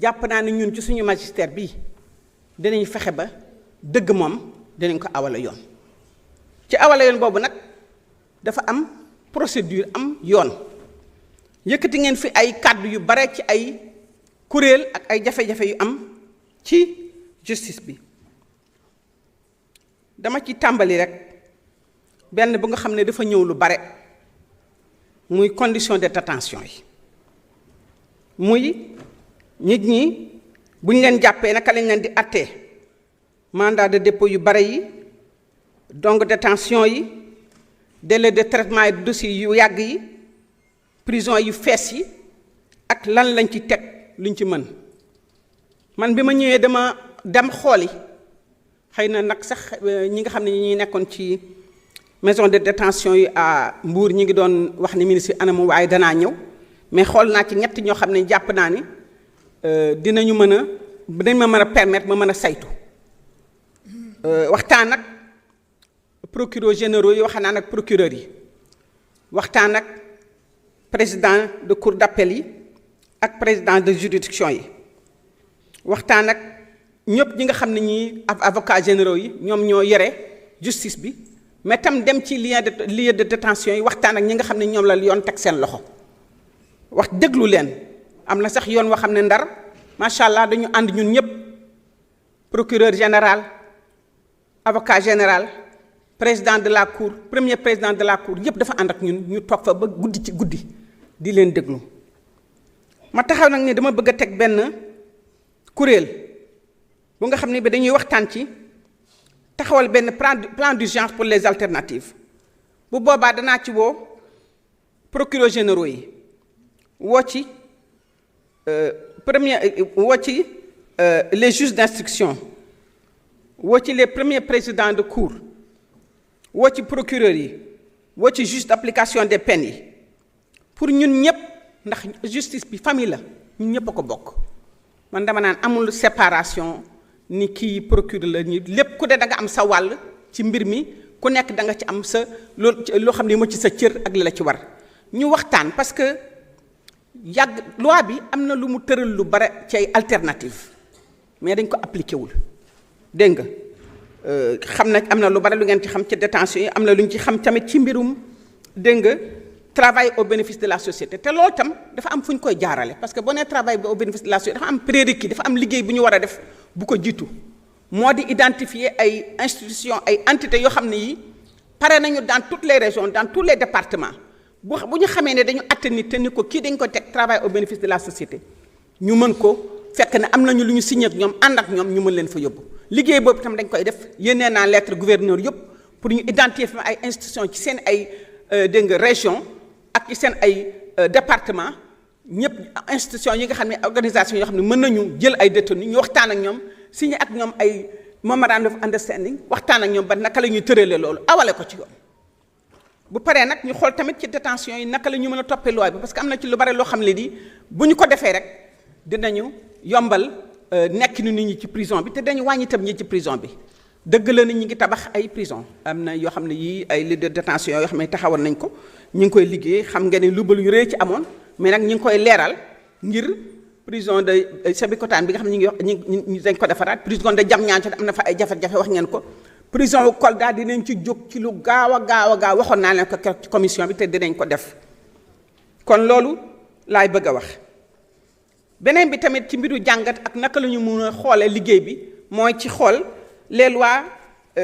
jàpp naa ne ñun ci suñu magistère bi dinañ fexe ba dëgg moom dinañ ko awala yoon ci awala yoon boobu nag dafa am procédure am yoon yëkkati ngeen fi ay kàddu yu bare ci ay kuréel ak ay jafe-jafe yu am ci justice bi dama ci tàmbali rek benn bu nga xam ne dafa ñëw lu bare muy condition de détention yi muy nit ñi bu ñu leen jàppee naka lañ leen di attee mandat de dépôt yu bare yi donc détention yi délai de traitement yi dossier yu yàgg yi prison yu fees yi ak lan lañ ci teg luñ ci mën man bi ma ñëwee dama dem xooli xëy na nag sax ñi nga xam ne ñi nekkoon ci maison de détention yi à Mbour ñi ngi doon wax ni ministre anamu waaye danaa ñëw mais xool naa ci ñett ñoo xam ne jàpp naa ni dinañ ma mën a permettre ma mën a saytu waxtaan ak procureur généraux yi waxtaan ak procureur yi waxtaan ak président de cour d'appel yi ak président de juridiction yi waxtaan ak ñëpp ñi nga xam ne ñii avocats généraux yi ñoom ñoo yore justice bi mais tam dem ci lieu de détention yi waxtaan ak ñi nga xam ne ñoom la yoon teg seen loxo wax déglu leen am na sax yoon woo xam ne Ndar macha allah dañu ànd ñun ñëpp procureur général avocat général président de la cour premier président de la cour yëpp dafa ànd ak ñun ñu toog fa ba guddi ci guddi di leen déglu ma taxaw nag ne dama bëgg a teg benn kuréel bu nga xam ne bi dañuy waxtaan ci taxawal benn plan d'urgence pour les alternatives bu boobaa danaa ci woo procureur généraux yi woo ci les juges d'instruction woo ci les premiers présidents de cour woo ci procureurs yi woo ci juge d'application des peines yi pour ñun ñëpp ndax justice bi famille la ñun ñëpp a ko bokk man dama naan amul séparation ni kii procureur la ñi lépp ku de da nga am sa wàll ci mbir mi ku nekk da nga ci am sa loo xam ne moo ci sa cër ak li la ci war ñu waxtaan parce que loi bi am na lu mu tëral lu bare ci ay alternative mais dañ ko appliqué wul dégg nga xam na am na lu bare lu ngeen ci xam ci détention yi am na lu ñu ci xam tamit ci mbirum dégg nga travail au bénéfice de la société te loolu tam dafa am fu ñu koy jaarale parce que boo nee travail au bénéfice de la société dafa am prérequis dafa am liggéey bu ñu war a def bu ko jiitu moo di identifier ay institutions ay entités yoo xam ne yi pare nañu dans toutes les régions dans tous les départements bu ñu xamee ne dañu atte nit te ni ko kii dañ ko teg travail au bénéfice de la société ñu mën ko fekk ne am nañu lu ñu signé ak ñoom ànd ak ñoom ñu mën leen fa yóbbu liggéey boobu tam dañ koy def yénnee naa lettre gouverneur yëpp pour ñu identifier ay institutions ci seen ay dégg nga région ak ci seen ay département ñëpp institutions yi nga xam ne organisation yoo xam ne mën nañu jël ay détenus ñu waxtaan ak ñoom signé ak ñoom ay memorandum of understanding waxtaan ak ñoom ba naka la ñuy tëralee loolu awale ko ci yoon bu paree nag ñu xool tamit ci détention yi naka la ñu mën a toppee loi bi parce que am na ci lu bare loo xam ne di bu ñu ko defee rek dinañu yombal nekk ni nit ñi ci prison bi te dañu wàññi itam ñi ci prison bi dëgg la ni ñi ngi tabax ay prison am na yoo xam ne yii ay lieux de détention yoo xam ne taxawal nañ ko ñu ngi koy liggéey xam nga ne lu bal yu rëy ci amoon mais nag ñu ngi koy leeral ngir prison de Sébikotane bi nga xam ne ñu ngi wax ñu dañ ko defaraat prison de Diamniadio am na fa ay jafe-jafe wax ngeen ko prison wu Kolda dinañ ci jóg ci lu gaaw a gaaw waxoon naa leen ko keroog ci commission bi te dinañ ko def kon loolu laay bëgg a wax beneen bi tamit ci mbiru jàngat ak naka la ñu mën a xoolee liggéey bi mooy ci xool les lois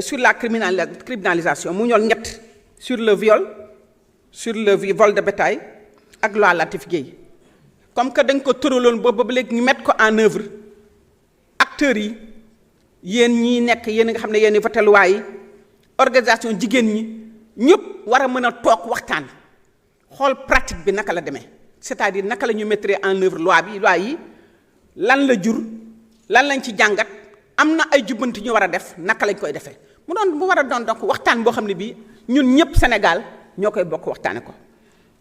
sur la criminalisation mu ñool ñett sur le viol sur le vol de bétail ak loi Latif Guèye comme que dañ ko tëraloon boobu ba léegi ñu mettre ko en œuvre acteurs yi yéen ñii nekk yéen nga xam ne yéen i voté loi yi organisation jigéen ñi ñëpp war a mën a toog waxtaan xool pratique bi naka la demee c'est-à-dire naka la ñu mettre en œuvre loi yi lan la jur lan lañ ci jàngat am na ay jubbanti ñu war a def naka lañ koy defee mu war a doon donc waxtaan boo xam ne bii ñun ñëpp Sénégal ñoo koy bokk waxtaane ko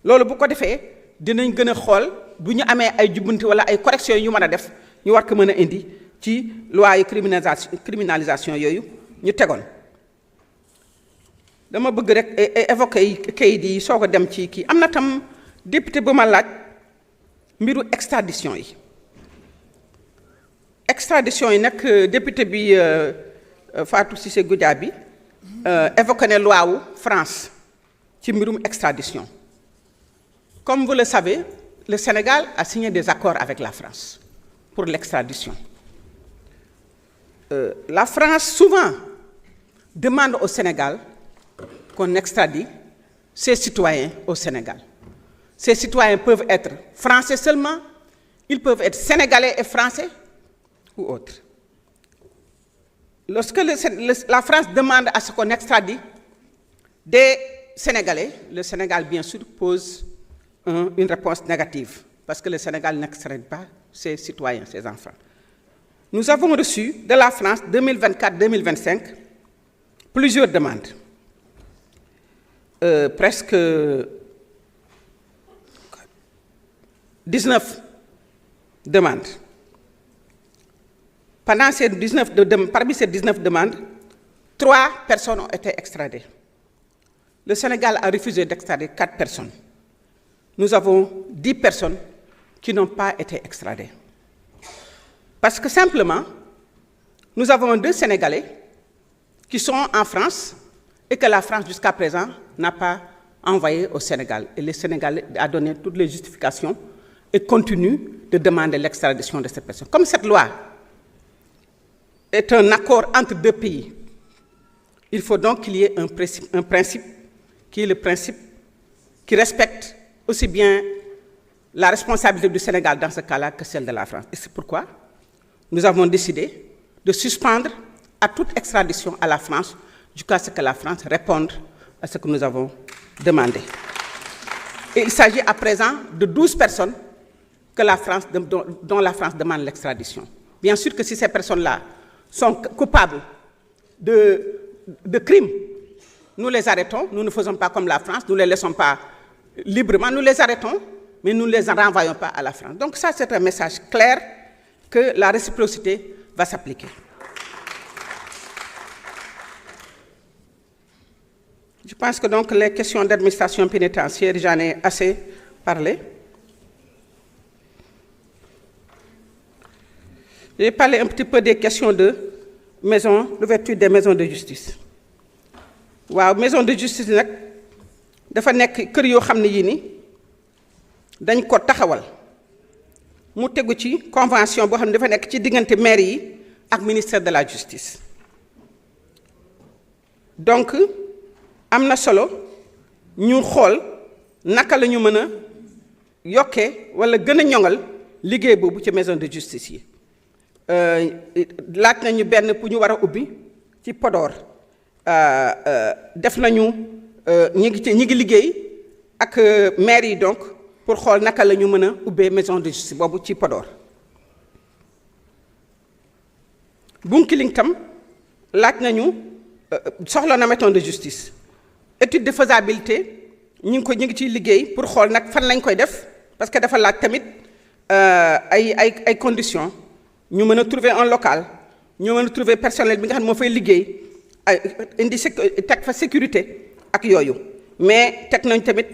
loolu bu ko defee dinañ gën a xool bu ñu amee ay jubbanti wala ay corrections yu ñu mën a def ñu war ko mën a indi ci loi yu criminalisation yooyu ñu tegoon dama bëgg rek évoquer kayit yi soog a dem ci kii am na tam député bu ma laaj mbiru extradition yi extradition yi nag député bi Fatou Cissé Goudiaby évoqué ne loi wu France ci mbirum extradition. Comme vous le savez, le Sénégal a signé des accords avec la France pour l'extradition. La France souvent demande au Sénégal qu'on extradie ses citoyens au Sénégal. Ces citoyens peuvent être français seulement, ils peuvent être sénégalais et français ou autres. Lorsque la France demande à ce qu'on extradie des Sénégalais, le Sénégal bien sûr pose une réponse négative, parce que le Sénégal n'extradite pas ses citoyens, ses enfants. Nous avons reçu de la France 2024-2025 plusieurs demandes. Presque 19 demandes. Parmi ces 19 demandes, 3 personnes ont été extradées. Le Sénégal a refusé d'extrader 4 personnes. Nous avons 10 personnes qui n'ont pas été extradées. Parce que simplement, nous avons 2 Sénégalais qui sont en France et que la France jusqu'à présent n'a pas envoyé au Sénégal. Et le Sénégal a donné toutes les justifications et continue de demander l'extradition de ces personnes. Comme cette loi est un accord entre 2 pays, il faut donc qu'il y ait un principe qui est le principe qui respecte aussi bien la responsabilité du Sénégal dans ce cas-là que celle de la France. Et c'est pourquoi nous avons décidé de suspendre à toute extradition à la France jusqu'à ce que la France réponde à ce que nous avons demandé. Et il s'agit à présent de 12 personnes que dont la France demande l'extradition. Bien sûr que si ces personnes-là sont coupables de crimes, nous les arrêtons, nous ne faisons pas comme la France, nous ne les laissons pas librement, nous les arrêtons, mais nous ne les renvoyons pas à la France. Donc ça, c'est un message clair que la réciprocité va s'appliquer. Je pense que donc les questions d'administration pénitentiaire, j'en ai assez parlé. J'ai parlé un petit peu des questions d'ouverture des maisons de justice. Waaw, maison de justice nag dafa nekk kër yoo xam ne yii ni dañ ko taxawal mu tegu ci convention boo xam ne dafa nekk ci diggante maire yi ak ministère de la justice. Donc am na solo ñu xool naka la ñu mën a yokkee wala gën a ñoŋal liggéey boobu ci maison de justice yi. Laaj nañu benn pour ñu war a ubbi ci Podor. Def nañu ñi ngi liggéey ak maire yi donc pour xool naka la ñu mën a ubbee maison de justice boobu ci Podor. Bunkiling tam laaj nañu soxla na maison de justice étude de faisabilité ñi ngi ciy liggéey pour xool nag fan lañ koy def parce que dafa laaj tamit ay conditions ñu mën a trouver un local ñu mën a trouver personnel bi nga xam ne moo fay liggéey. Indi teg fa sécurité ak yooyu mais teg nañ tamit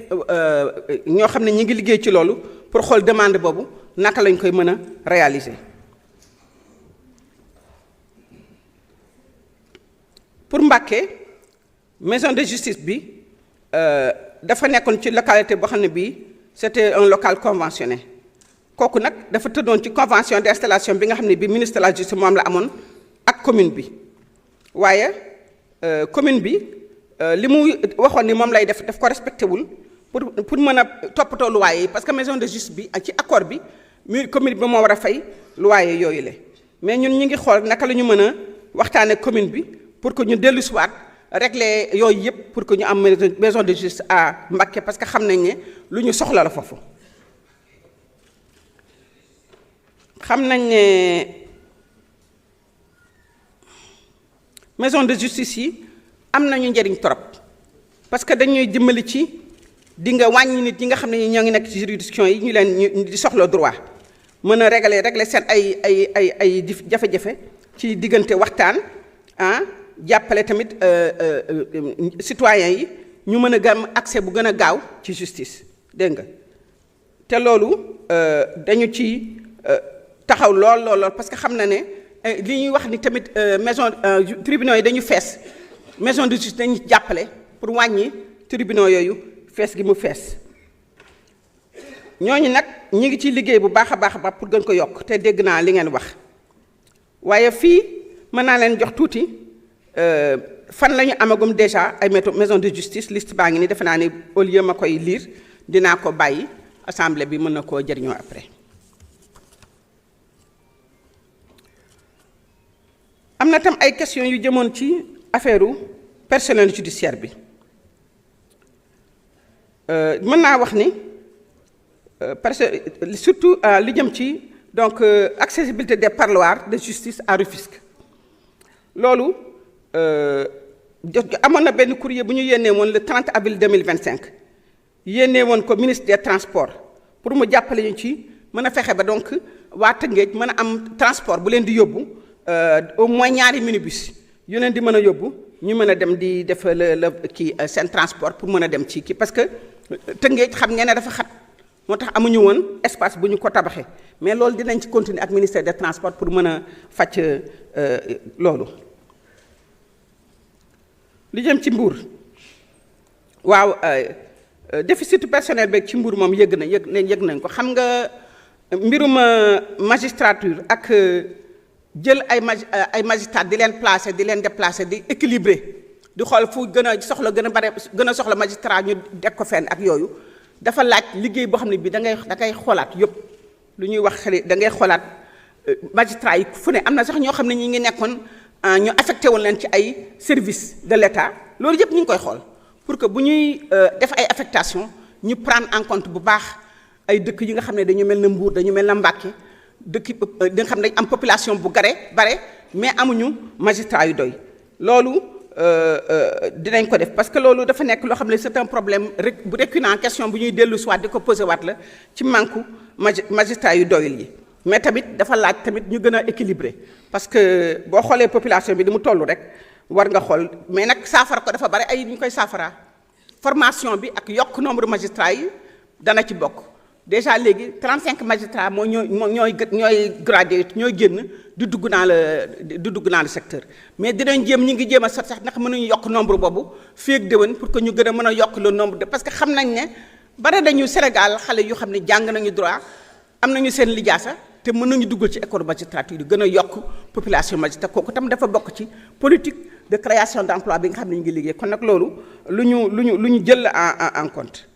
ñoo xam ne ñi ngi liggéey ci loolu pour xool demande boobu naka lañ koy mën a réaliser. Pour Mbacké maison de justice bi dafa nekkoon ci localité boo xam ne bii c'était un local conventionné kooku nag dafa tëddoon ci convention d'installation bi nga xam ne bii ministre de la justice moom la amoon ak commune bi waaye commune bi li mu waxoon ni moom lay def ko respecté wul pour mën a toppatoo loyer yi parce que maison de justice bi ak ci accord bi commune bi moo war a fay loyer yooyu la mais ñun ñi ngi xool naka la ñu mën a waxtaanee commune bi pour que ñu dellu si waat régler yooyu yëpp pour que ñu am maison de justice à Mbacké parce que xam nañ ne lu ñu soxla la foofu. xam nañ ne maison de justice yi am nañu njëriñ trop parce que dañuy dimbali ci di nga wàññi nit ñi nga xam ne ñoo ngi nekk ci juridiction yi ñu leen di soxla droit mën a régler seen ay jafe-jafe ci diggante waxtaan jàppale tamit citoyens yi ñu mën a gam accès bu gën a gaaw ci justice dégg nga te loolu dañu ci taxaw lool parce que xam na ne li ñuy wax ni tamit maison tribunaux yi dañu fees maison de justice dañu jàppale pour wàññi tribunaux yooyu fees gi mu fees ñooñu nag ñi ngi ciy liggéey bu baax a baax pour gën ko yokk te dégg naa li ngeen wax waaye fii mën naa leen jox tuuti fan la ñu amagum déjà ay maison de justice liste baa ngi ni defe naa ni au lieu ma koy lire dinaa ko bàyyi assemblée bi mën na koo jëriñoo après. am na tam ay questions yu jëmoon ci affaire personnel judiciaire bi mën naa wax ni parce que surtout li jëm ci donc accessibilité des parloirs de justice à Rufisque loolu amoon na benn courrier bu ñu yónnee woon le 30 avril 2025 yónnee woon ko ministre des transports pour mu jàppale ñu ci mën a fexe ba donc waa Tëngéej mën a am transport bu leen di yóbbu au moins ñaari minibus yu leen di mën a yóbbu ñu mën a dem di def la kii seen transport pour mën a dem ci kii parce que Tëngéej xam ngeen ne dafa xat moo tax amuñu woon espace bu ñu ko tabaxee mais loolu dinañ ci continuer ak ministère des transports pour mën a fàcc loolu. li jëm ci Mbour waaw déficit personnel beeg ci Mbour moom yëg nañ ko xam nga mbirum magistrature ak jël ay magistrat di leen placer di leen déplacer di équilibrer di xool fu gën a soxla gën a soxla magistrat ñu deg ko fenn ak yooyu dafa laaj liggéey boo xam ne bii da ngay xoolaat yëpp lu ñuy wax xale da ngay xoolaat magistrat yi fu ne am na sax ñoo xam ne ñi ngi nekkoon ñu affecté woon leen ci ay service de l'État loolu yëpp ñu ngi koy xool pour que bu ñuy def ay affectation ñu prendre en compte bu baax ay dëkk yi nga xam ne dañu mel na Mbour dañu mel na Mbacké dëkk di nga xam ne dañ am population bu bare mais amuñu magistrat yu doy loolu dinañ ko def parce que loolu dafa nekk loo xam ne c'est un problème bu récurrent question bu ñuy dellu soit di ko posé waat la ci manque magistrat yu doyul yi mais tamit dafa laaj tamit ñu gën a équilibré parce que boo xoolee population bi di mu toll rek war nga xool mais nag saafara ko dafa bari ay ñu koy saafara formation bi ak yokk nombre de magistrats yi dana ci bokk déjà léegi 35 magistrats ñooy gradué ñooy génn di dugg dans le secteur mais dinañ ñu ngi jéem a sax ndax mënuñu yokk nombre boobu fii ak déwén pour que ñu gën a mën a yokk le nombre de parce que xam nañ ne bari dañu Sénégal xale yu xam ne jàng nañu droit am nañu seen lijaasa te mën nañu duggal ci école magistrature yi gën a yokk population magistrat kooku tam dafa bokk ci politique de création d'emploi bi nga xam ne ñu ngi liggéey kon nag loolu lu ñu jël en compte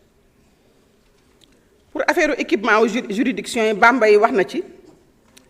pour affaire équipement juridiction yi Bambey wax na ci